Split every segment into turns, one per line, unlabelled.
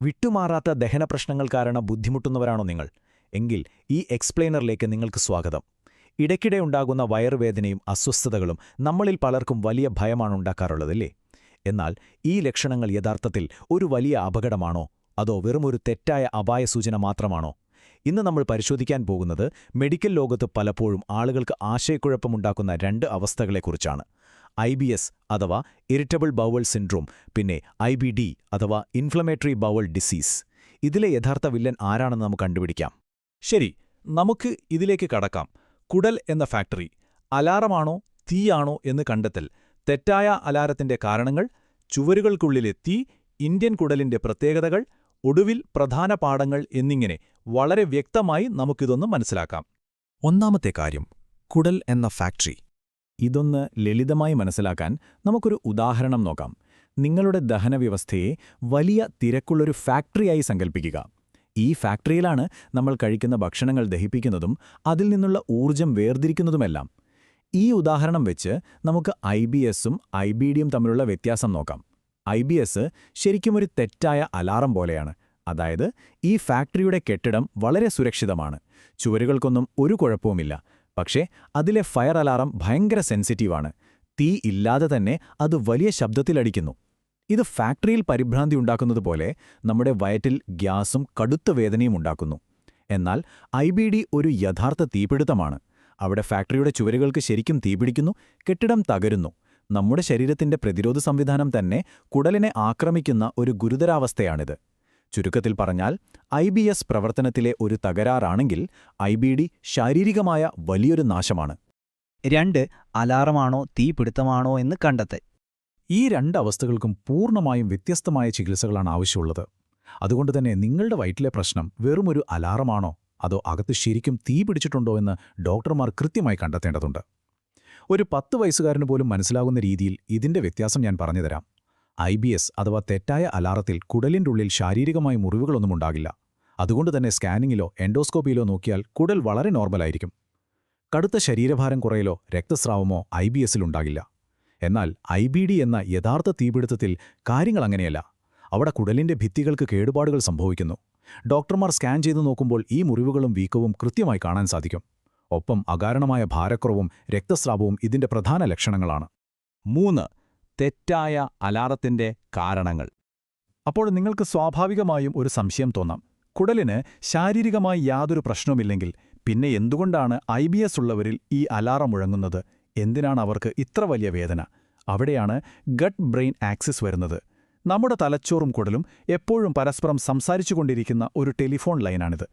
വിട്ടുമാറാത്ത ദഹനപ്രശ്നങ്ങൾ കാരണം ബുദ്ധിമുട്ടുന്നവരാണോ നിങ്ങൾ? എങ്കിൽ ഈ എക്സ്പ്ലെയിനറിലേക്ക് നിങ്ങൾക്ക് സ്വാഗതം. ഇടയ്ക്കിടെ ഉണ്ടാകുന്ന വയറുവേദനയും അസ്വസ്ഥതകളും നമ്മളിൽ പലർക്കും വലിയ ഭയമാണുണ്ടാക്കാറുള്ളതല്ലേ? എന്നാൽ ഈ ലക്ഷണങ്ങൾ യഥാർത്ഥത്തിൽ ഒരു വലിയ അപകടമാണോ, അതോ വെറുമൊരു തെറ്റായ അപായസൂചന മാത്രമാണോ? ഇന്ന് നമ്മൾ പരിശോധിക്കാൻ പോകുന്നത് മെഡിക്കൽ ലോകത്ത് പലപ്പോഴും ആളുകൾക്ക് ആശയക്കുഴപ്പമുണ്ടാക്കുന്ന രണ്ട് അവസ്ഥകളെക്കുറിച്ചാണ്. IBS അഥവാ ഇറിറ്റബിൾ ബവൽ സിൻഡ്രോം, പിന്നെ IBD അഥവാ ഇൻഫ്ലമേറ്ററി ബവൽ ഡിസീസ്. ഇതിലെ യഥാർത്ഥ വില്ലൻ ആരാണെന്ന് നമുക്ക് കണ്ടുപിടിക്കാം.
ശരി, നമുക്ക് ഇതിലേക്ക് കടക്കാം. കുടൽ എന്ന ഫാക്ടറി അലാറമാണോ തീയാണോ എന്ന് കണ്ടെത്തൽ, തെറ്റായ അലാറത്തിന്റെ കാരണങ്ങൾ, ചുവരുകൾക്കുള്ളിലെ തീ, ഇന്ത്യൻ കുടലിന്റെ പ്രത്യേകതകൾ, ഒടുവിൽ പ്രധാന പാഠങ്ങൾ എന്നിങ്ങനെ വളരെ വ്യക്തമായി നമുക്കിതൊന്ന് മനസ്സിലാക്കാം.
ഒന്നാമത്തെ കാര്യം, കുടൽ എന്ന ഫാക്ടറി. ഇതൊന്ന് ലളിതമായി മനസ്സിലാക്കാൻ നമുക്കൊരു ഉദാഹരണം നോക്കാം. നിങ്ങളുടെ ദഹനവ്യവസ്ഥയെ വലിയ തിരക്കുള്ളൊരു ഫാക്ടറിയായി സങ്കൽപ്പിക്കുക. ഈ ഫാക്ടറിയിലാണ് നമ്മൾ കഴിക്കുന്ന ഭക്ഷണങ്ങൾ ദഹിപ്പിക്കുന്നതും അതിൽ നിന്നുള്ള ഊർജം വേർതിരിക്കുന്നതുമെല്ലാം. ഈ ഉദാഹരണം വെച്ച് നമുക്ക് IBSഉം IBDയും തമ്മിലുള്ള വ്യത്യാസം നോക്കാം. IBS ശരിക്കും ഒരു തെറ്റായ അലാറം പോലെയാണ്. അതായത് ഈ ഫാക്ടറിയുടെ കെട്ടിടം വളരെ സുരക്ഷിതമാണ്, ചുവരുകൾക്കൊന്നും ഒരു കുഴപ്പവുമില്ല. പക്ഷേ അതിലെ ഫയർ അലാറം ഭയങ്കര സെൻസിറ്റീവാണ്. തീ ഇല്ലാതെ തന്നെ അത് വലിയ ശബ്ദത്തിലടിക്കുന്നു. ഇത് ഫാക്ടറിയിൽ പരിഭ്രാന്തി ഉണ്ടാക്കുന്നതുപോലെ നമ്മുടെ വയറ്റിൽ ഗ്യാസും കടുത്ത വേദനയും ഉണ്ടാക്കുന്നു. എന്നാൽ IBD ഒരു യഥാർത്ഥ തീപിടുത്തമാണ്. അവിടെ ഫാക്ടറിയുടെ ചുവരുകൾക്ക് ശരിക്കും തീപിടിക്കുന്നു, കെട്ടിടം തകരുന്നു. നമ്മുടെ ശരീരത്തിന്റെ പ്രതിരോധ സംവിധാനം തന്നെ കുടലിനെ ആക്രമിക്കുന്ന ഒരു ഗുരുതരാവസ്ഥയാണിത്. ചുരുക്കത്തിൽ പറഞ്ഞാൽ, IBS പ്രവർത്തനത്തിലെ ഒരു തകരാറാണെങ്കിൽ IBD ശാരീരികമായ വലിയൊരു നാശമാണ്.
2. അലാറമാണോ തീപിടുത്തമാണോ എന്ന് കണ്ടെത്തൽ.
ഈ രണ്ട് അവസ്ഥകൾക്കും പൂർണ്ണമായും വ്യത്യസ്തമായ ചികിത്സകളാണ് ആവശ്യമുള്ളത്. അതുകൊണ്ടുതന്നെ നിങ്ങളുടെ വയറ്റിലെ പ്രശ്നം വെറുമൊരു അലാറമാണോ അതോ അകത്ത് ശരിക്കും തീ പിടിച്ചിട്ടുണ്ടോ എന്ന് ഡോക്ടർമാർ കൃത്യമായി കണ്ടെത്തേണ്ടതുണ്ട്. ഒരു 10 വയസ്സുകാരന് പോലും മനസ്സിലാകുന്ന രീതിയിൽ ഇതിന്റെ വ്യത്യാസം ഞാൻ പറഞ്ഞുതരാം. IBS അഥവാ തെറ്റായ അലാറത്തിൽ കുടലിൻ്റെ ഉള്ളിൽ ശാരീരികമായി മുറിവുകളൊന്നും ഉണ്ടാകില്ല. അതുകൊണ്ടുതന്നെ സ്കാനിങ്ങിലോ എൻഡോസ്കോപ്പിയിലോ നോക്കിയാൽ കുടൽ വളരെ നോർമലായിരിക്കും. കടുത്ത ശരീരഭാരം കുറയലോ രക്തസ്രാവമോ IBSലുണ്ടാകില്ല. എന്നാൽ IBD എന്ന യഥാർത്ഥ തീപിടുത്തത്തിൽ കാര്യങ്ങൾ അങ്ങനെയല്ല. അവിടെ കുടലിന്റെ ഭിത്തികൾക്ക് കേടുപാടുകൾ സംഭവിക്കുന്നു. ഡോക്ടർമാർ സ്കാൻ ചെയ്തു നോക്കുമ്പോൾ ഈ മുറിവുകളും വീക്കവും കൃത്യമായി കാണാൻ സാധിക്കും. ഒപ്പം അകാരണമായ ഭാരക്കുറവും രക്തസ്രാവവും ഇതിന്റെ പ്രധാന ലക്ഷണങ്ങളാണ്. 3. തെറ്റായ അലാറത്തിന്റെ കാരണങ്ങൾ. അപ്പോൾ നിങ്ങൾക്ക് സ്വാഭാവികമായും ഒരു സംശയം തോന്നാം. കുടലിന് ശാരീരികമായി യാതൊരു പ്രശ്നവുമില്ലെങ്കിൽ പിന്നെ എന്തുകൊണ്ടാണ് IBS ഉള്ളവരിൽ ഈ അലാറം മുഴങ്ങുന്നത്? എന്തിനാണ് അവർക്ക് ഇത്ര വലിയ വേദന? അവിടെയാണ് ഗട്ട് ബ്രെയിൻ ആക്സിസ് വരുന്നത്. നമ്മുടെ തലച്ചോറും കുടലും എപ്പോഴും പരസ്പരം സംസാരിച്ചുകൊണ്ടിരിക്കുന്ന ഒരു ടെലിഫോൺ ലൈനാണിത്.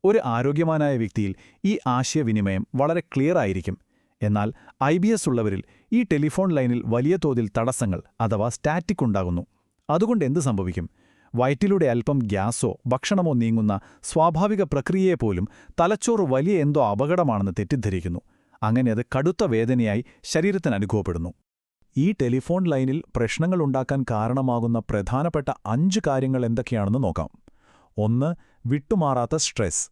ഒരു ആരോഗ്യവാനായ വ്യക്തിയിൽ ഈ ആശയവിനിമയം വളരെ ക്ലിയർ ആയിരിക്കും. എന്നാൽ IBS ഉള്ളവരിൽ ഈ ടെലിഫോൺ ലൈനിൽ വലിയ തോതിൽ തടസ്സങ്ങൾ അഥവാ സ്റ്റാറ്റിക് ഉണ്ടാകുന്നു. അതുകൊണ്ട് എന്ത് സംഭവിക്കും? വയറ്റിലൂടെ അല്പം ഗ്യാസോ ഭക്ഷണമോ നീങ്ങുന്ന സ്വാഭാവിക പ്രക്രിയയെപ്പോലും തലച്ചോറ് വലിയ എന്തോ അപകടമാണെന്ന് തെറ്റിദ്ധരിക്കുന്നു. അങ്ങനെ അത് കടുത്ത വേദനയായി ശരീരത്തിന് അനുഭവപ്പെടുന്നു. ഈ ടെലിഫോൺ ലൈനിൽ പ്രശ്നങ്ങളുണ്ടാക്കാൻ കാരണമാകുന്ന പ്രധാനപ്പെട്ട 5 കാര്യങ്ങൾ എന്തൊക്കെയാണെന്ന് നോക്കാം. 1. വിട്ടുമാറാത്ത സ്ട്രെസ്.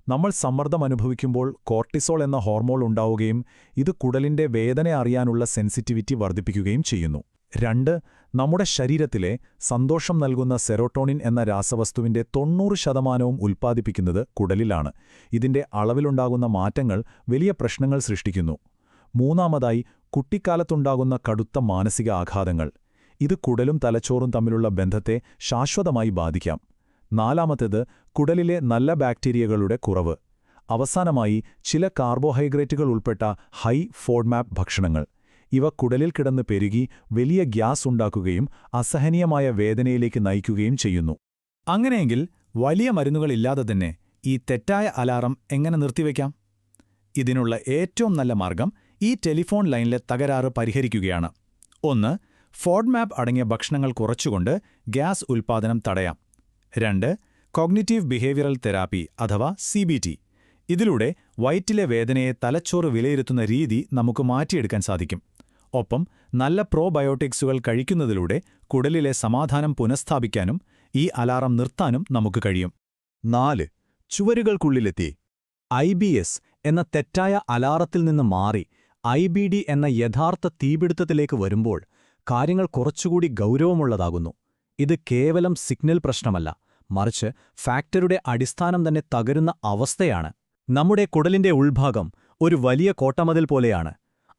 നമ്മൾ സമ്മർദ്ദം അനുഭവിക്കുമ്പോൾ കോർട്ടിസോൾ എന്ന ഹോർമോൺ ഉണ്ടാവുകയും ഇത് കുടലിന്റെ വേദന അറിയാനുള്ള സെൻസിറ്റിവിറ്റി വർദ്ധിപ്പിക്കുകയും ചെയ്യുന്നു. 2. നമ്മുടെ ശരീരത്തിലെ സന്തോഷം നൽകുന്ന സെറോട്ടോണിൻ എന്ന രാസവസ്തുവിന്റെ 90% ഉൽപ്പാദിപ്പിക്കുന്നത് കുടലിലാണ്. ഇതിന്റെ അളവിലുണ്ടാകുന്ന മാറ്റങ്ങൾ വലിയ പ്രശ്നങ്ങൾ സൃഷ്ടിക്കുന്നു. 3. കുട്ടിക്കാലത്തുണ്ടാകുന്ന കടുത്ത മാനസിക ആഘാതങ്ങൾ. ഇത് കുടലും തലച്ചോറും തമ്മിലുള്ള ബന്ധത്തെ ശാശ്വതമായി ബാധിക്കാം. 4. കുടലിലെ നല്ല ബാക്ടീരിയകളുടെ കുറവ്. അവസാനമായി ചില കാർബോഹൈഡ്രേറ്റുകൾ ഉൾപ്പെട്ട ഹൈ ഫോഡ്മാപ്പ് ഭക്ഷണങ്ങൾ. ഇവ കുടലിൽ കിടന്ന് പെരുകി വലിയ ഗ്യാസ് ഉണ്ടാക്കുകയും അസഹനീയമായ വേദനയിലേക്ക് നയിക്കുകയും ചെയ്യുന്നു.
അങ്ങനെയെങ്കിൽ വലിയ മരുന്നുകളില്ലാതെ തന്നെ ഈ തെറ്റായ അലാറം എങ്ങനെ നിർത്തിവെക്കാം? ഇതിനുള്ള ഏറ്റവും നല്ല മാർഗം ഈ ടെലിഫോൺ ലൈനിലെ തകരാറ് പരിഹരിക്കുകയാണ്. 1. ഫോഡ്മാപ്പ് അടങ്ങിയ ഭക്ഷണങ്ങൾ കുറച്ചുകൊണ്ട് ഗ്യാസ് ഉൽപ്പാദനം തടയാം. 2. കോഗ്നിറ്റീവ് ബിഹേവിയറൽ തെറാപ്പി അഥവാ CBT. ഇതിലൂടെ വയറ്റിലെ വേദനയെ തലച്ചോറ് വിലയിരുത്തുന്ന രീതി നമുക്ക് മാറ്റിയെടുക്കാൻ സാധിക്കും. ഒപ്പം നല്ല പ്രോബയോട്ടിക്സുകൾ കഴിക്കുന്നതിലൂടെ കുടലിലെ സമാധാനം പുനഃസ്ഥാപിക്കാനും ഈ അലാറം നിർത്താനും നമുക്ക് കഴിയും. 4. ചുവരുകൾക്കുള്ളിലെത്തി. IBS എന്ന തെറ്റായ അലാറത്തിൽ നിന്ന് മാറി IBD എന്ന യഥാർത്ഥ തീപിടുത്തത്തിലേക്ക് വരുമ്പോൾ കാര്യങ്ങൾ കുറച്ചുകൂടി ഗൗരവമുള്ളതാകുന്നു. ഇത് കേവലം സിഗ്നൽ പ്രശ്നമല്ല, മറിച്ച് ഫാക്ടറിയുടെ അടിസ്ഥാനം തന്നെ തകരുന്ന അവസ്ഥയാണ്. നമ്മുടെ കുടലിന്റെ ഉൾഭാഗം ഒരു വലിയ കോട്ടമതിൽ പോലെയാണ്.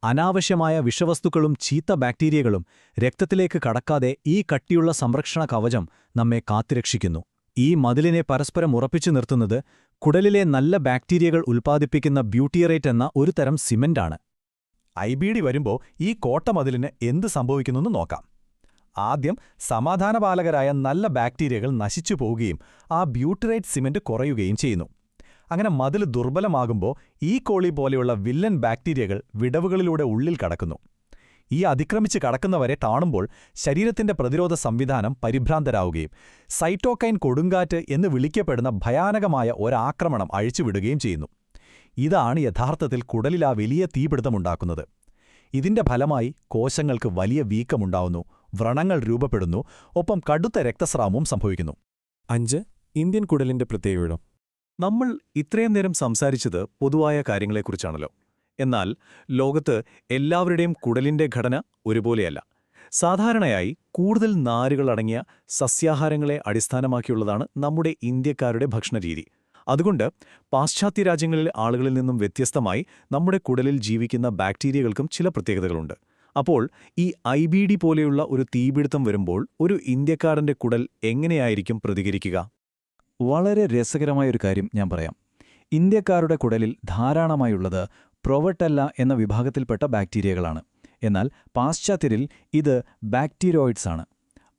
അനാവശ്യമായ വിഷവസ്തുക്കളും ചീത്ത ബാക്ടീരിയകളും രക്തത്തിലേക്ക് കടക്കാതെ ഈ കട്ടിയുള്ള സംരക്ഷണ കവചം നമ്മെ കാത്തുരക്ഷിക്കുന്നു. ഈ മതിലിനെ പരസ്പരം ഉറപ്പിച്ചു നിർത്തുന്നത് കുടലിലെ നല്ല ബാക്ടീരിയകൾ ഉൽപ്പാദിപ്പിക്കുന്ന ബ്യൂട്ടിയറേറ്റ് എന്ന ഒരു തരം സിമന്റാണ്.
IBD വരുമ്പോൾ ഈ കോട്ടമതിലിന് എന്ത് സംഭവിക്കുന്നെന്ന് നോക്കാം. ആദ്യം സമാധാനപാലകരായ നല്ല ബാക്ടീരിയകൾ നശിച്ചു പോവുകയും ആ ബ്യൂട്ടിറേറ്റ് സിമന്റ് കുറയുകയും ചെയ്യുന്നു. അങ്ങനെ മതിൽ ദുർബലമാകുമ്പോൾ ഈ കോളി പോലെയുള്ള വില്ലൻ ബാക്ടീരിയകൾ വിടവുകളിലൂടെ ഉള്ളിൽ കടക്കുന്നു. ഈ അതിക്രമിച്ച് കടക്കുന്നവരെ കാണുമ്പോൾ ശരീരത്തിന്റെ പ്രതിരോധ സംവിധാനം പരിഭ്രാന്തരാവുകയും സൈറ്റോകൈൻ കൊടുങ്കാറ്റ് എന്ന് വിളിക്കപ്പെടുന്ന ഭയാനകമായ ഒരാക്രമണം അഴിച്ചുവിടുകയും ചെയ്യുന്നു. ഇതാണ് യഥാർത്ഥത്തിൽ കുടലിൽ ആ വലിയ തീപിടുത്തമുണ്ടാക്കുന്നത്. ഇതിന്റെ ഫലമായി കോശങ്ങൾക്ക് വലിയ വീക്കമുണ്ടാവുന്നു, വ്രണങ്ങൾ രൂപപ്പെടുന്നു, ഒപ്പം കടുത്ത രക്തസ്രാവവും സംഭവിക്കുന്നു.
5. ഇന്ത്യൻ കുടലിന്റെ പ്രത്യേകത. നമ്മൾ ഇത്രയും നേരം സംസാരിച്ചത് പൊതുവായ കാര്യങ്ങളെക്കുറിച്ചാണല്ലോ. എന്നാൽ ലോകത്ത് എല്ലാവരുടെയും കുടലിന്റെ ഘടന ഒരുപോലെയല്ല. സാധാരണയായി കൂടുതൽ നാരുകളടങ്ങിയ സസ്യാഹാരങ്ങളെ അടിസ്ഥാനമാക്കിയുള്ളതാണ് നമ്മുടെ ഇന്ത്യക്കാരുടെ ഭക്ഷണരീതി. അതുകൊണ്ട് പാശ്ചാത്യ രാജ്യങ്ങളിലെ ആളുകളിൽ നിന്നും വ്യത്യസ്തമായി നമ്മുടെ കുടലിൽ ജീവിക്കുന്ന ബാക്ടീരിയകൾക്കും ചില പ്രത്യേകതകളുണ്ട്. അപ്പോൾ ഈ IBD പോലെയുള്ള ഒരു തീപിടുത്തം വരുമ്പോൾ ഒരു ഇന്ത്യക്കാരന്റെ കുടൽ എങ്ങനെയായിരിക്കും പ്രതികരിക്കുക?
വളരെ രസകരമായൊരു കാര്യം ഞാൻ പറയാം. ഇന്ത്യക്കാരുടെ കുടലിൽ ധാരാളമായുള്ളത് പ്രൊവട്ടെല്ല എന്ന വിഭാഗത്തിൽപ്പെട്ട ബാക്ടീരിയകളാണ്. എന്നാൽ പാശ്ചാത്യരിൽ ഇത് ബാക്ടീരിയോയിഡ്സ് ആണ്.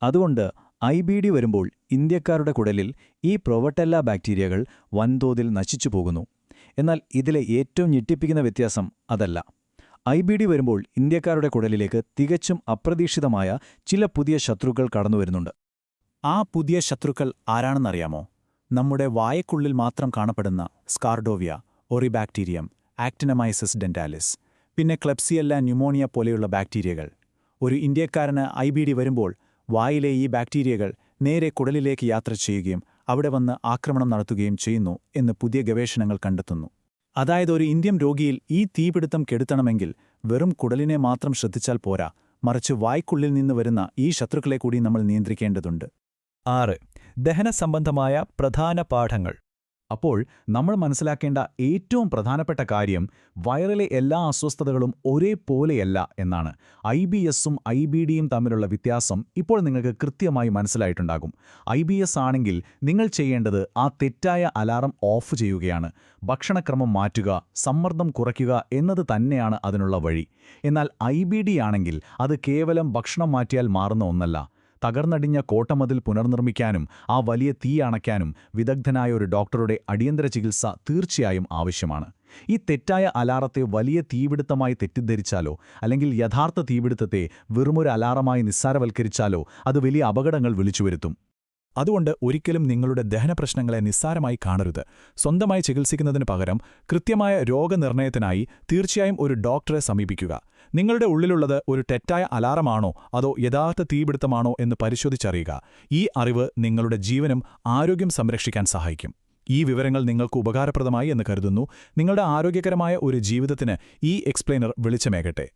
അതുകൊണ്ട് IBD വരുമ്പോൾ ഇന്ത്യക്കാരുടെ കുടലിൽ ഈ പ്രൊവട്ടെല്ല ബാക്ടീരിയകൾ വൻതോതിൽ നശിച്ചു പോകുന്നു. എന്നാൽ ഇതിലെ ഏറ്റവും ഞെട്ടിപ്പിക്കുന്ന വ്യത്യാസം അതല്ല. IBD വരുമ്പോൾ ഇന്ത്യക്കാരുടെ കുടലിലേക്ക് തികച്ചും അപ്രതീക്ഷിതമായ ചില പുതിയ ശത്രുക്കൾ കടന്നുവരുന്നുണ്ട്.
ആ പുതിയ ശത്രുക്കൾ ആരാണെന്നറിയാമോ? നമ്മുടെ വായക്കുള്ളിൽ മാത്രം കാണപ്പെടുന്ന സ്കാർഡോവിയ, ഒറിബാക്ടീരിയം, ആക്ടിനമൈസിസ് ഡെന്റാലിസ്, പിന്നെ ക്ലെപ്സിയെല്ല ന്യൂമോണിയ പോലെയുള്ള ബാക്ടീരിയകൾ. ഒരു ഇന്ത്യക്കാരന് IBD വരുമ്പോൾ വായിലെ ഈ ബാക്ടീരിയകൾ നേരെ കുടലിലേക്ക് യാത്ര ചെയ്യുകയും അവിടെ വന്ന് ആക്രമണം നടത്തുകയും ചെയ്യുന്നു എന്ന് പുതിയ ഗവേഷണങ്ങൾ കണ്ടെത്തുന്നു. അതായത് ഒരു ഇന്ത്യൻ രോഗിയിൽ ഈ തീപിടുത്തം കെടുത്തണമെങ്കിൽ വെറും കുടലിനെ മാത്രം ശ്രദ്ധിച്ചാൽ പോരാ, മറിച്ച് വായ്ക്കുള്ളിൽ നിന്ന് വരുന്ന ഈ ശത്രുക്കളെ കൂടി നമ്മൾ നിയന്ത്രിക്കേണ്ടതുണ്ട്.
6. ദഹനസംബന്ധമായ പ്രധാന പാഠങ്ങൾ.
അപ്പോൾ നമ്മൾ മനസ്സിലാക്കേണ്ട ഏറ്റവും പ്രധാനപ്പെട്ട കാര്യം വയറിലെ എല്ലാ അസ്വസ്ഥതകളും ഒരേപോലെയല്ല എന്നാണ്. IBSഉം IBDയും തമ്മിലുള്ള വ്യത്യാസം ഇപ്പോൾ നിങ്ങൾക്ക് കൃത്യമായി മനസ്സിലായിട്ടുണ്ടാകും. IBS ആണെങ്കിൽ നിങ്ങൾ ചെയ്യേണ്ടത് ആ തെറ്റായ അലാറം ഓഫ് ചെയ്യുകയാണ്. ഭക്ഷണക്രമം മാറ്റുക, സമ്മർദ്ദം കുറയ്ക്കുക എന്നത് തന്നെയാണ് അതിനുള്ള വഴി. എന്നാൽ IBD ആണെങ്കിൽ അത് കേവലം ഭക്ഷണം മാറ്റിയാൽ മാറുന്ന ഒന്നല്ല. തകർന്നടിഞ്ഞ കോട്ടമതിൽ പുനർനിർമ്മിക്കാനും ആ വലിയ തീ അണയ്ക്കാനും വിദഗ്ധനായ ഒരു ഡോക്ടറുടെ അടിയന്തര ചികിത്സ തീർച്ചയായും ആവശ്യമാണ്. ഈ തെറ്റായ അലാറത്തെ വലിയ തീപിടുത്തമായി തെറ്റിദ്ധരിച്ചാലോ അല്ലെങ്കിൽ യഥാർത്ഥ തീപിടുത്തത്തെ വെറുമൊരു അലാറമായി നിസ്സാരവൽക്കരിച്ചാലോ അത് വലിയ അപകടങ്ങൾ വിളിച്ചുവരുത്തും.
അതുകൊണ്ട് ഒരിക്കലും നിങ്ങളുടെ ദഹനപ്രശ്നങ്ങളെ നിസ്സാരമായി കാണരുത്. സ്വന്തമായി ചികിത്സിക്കുന്നതിന് പകരം കൃത്യമായ രോഗനിർണയത്തിനായി തീർച്ചയായും ഒരു ഡോക്ടറെ സമീപിക്കുക. നിങ്ങളുടെ ഉള്ളിലുള്ളത് ഒരു തെറ്റായ അലാറമാണോ അതോ യഥാർത്ഥ തീപിടുത്തമാണോ എന്ന് പരിശോധിച്ചറിയുക. ഈ അറിവ് നിങ്ങളുടെ ജീവനും ആരോഗ്യം സംരക്ഷിക്കാൻ സഹായിക്കും. ഈ വിവരങ്ങൾ നിങ്ങൾക്ക് ഉപകാരപ്രദമായി എന്ന് കരുതുന്നു. നിങ്ങളുടെ ആരോഗ്യകരമായ ഒരു ജീവിതത്തിന് ഈ എക്സ്പ്ലെയിനർ വെളിച്ചമേകട്ടെ.